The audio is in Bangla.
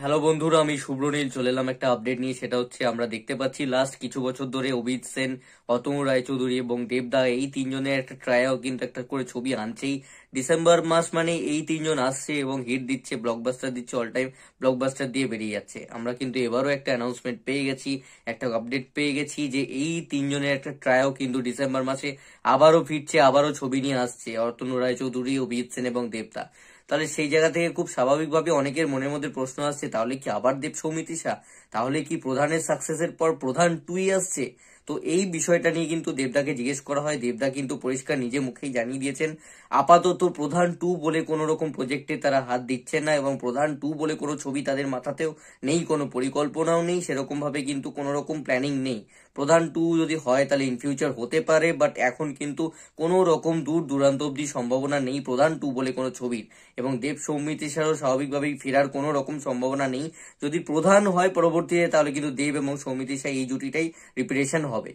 হ্যালো বন্ধুরা, আমি শুভ্রনীল চলে এলাম একটা আপডেট নিয়ে। সেটা হচ্ছে আমরা দেখতে পাচ্ছি লাস্ট কিছু বছর ধরে অভিজিৎ সেন, অতনু রায়চৌধুরী এবং দেবদা এই তিনজনের একটা ট্রায়াও কিন্তু একটা করে ছবি আনছেই। ডিসেম্বর মাস মানে এই তিনজন আসছে এবং হিট দিচ্ছে, ব্লকবাস্টার দিচ্ছে, অল টাইম ব্লকবাস্টার দিয়ে বেরিয়ে যাচ্ছে। আমরা কিন্তু এবারও একটা অ্যানাউন্সমেন্ট পেয়ে গেছি, একটা আপডেট পেয়ে গেছি যে এই তিনজনের একটা ট্রায়াও কিন্তু ডিসেম্বর মাসে আবারও ফিরছে, আবারও ছবি নিয়ে আসছে অতনু রায়চৌধুরী, অভিজিৎ সেন এবং দেবদা। তাহলে সেই জায়গা থেকে খুব স্বাভাবিকভাবে অনেকের মনের মধ্যে প্রশ্ন আসছে, তাহলে কি আবার দেব সৌমিত্রী শাহ? তাহলে কি প্রধানের সাকসেসের পর প্রধান টুই আসছে? তো এই বিষয়টা নিয়ে কিন্তু দেবদাকে জিজ্ঞেস করা হয়। দেবদা কিন্তু পরিষ্কার নিজে মুখেই জানিয়ে দিয়েছেন আপাতত প্রধান টু বলে কোনো রকম প্রজেক্টে তারা হাত দিচ্ছেন না, এবং প্রধান টু বলে কোনো ছবি তাদের মাথাতেও নেই, কোনো পরিকল্পনাও নেই, সেরকম ভাবে কিন্তু কোনো রকম প্ল্যানিং নেই। প্রধান টু যদি হয় তাহলে ইন ফিউচার হতে পারে, বাট এখন কিন্তু কোনো রকম দূর দূরান্ত অব্দি সম্ভাবনা নেই প্রধান টু বলে কোনো ছবির। এবং দেব সৌমিত্রী শাহও স্বাভাবিকভাবেই ফেরার কোনো রকম সম্ভাবনা নেই। যদি প্রধান হয় পরবর্তীতে, তাহলে কিন্তু দেব এবং সৌমিত্রী শাহ এই জুটিটাই রিপিটেশন হবে।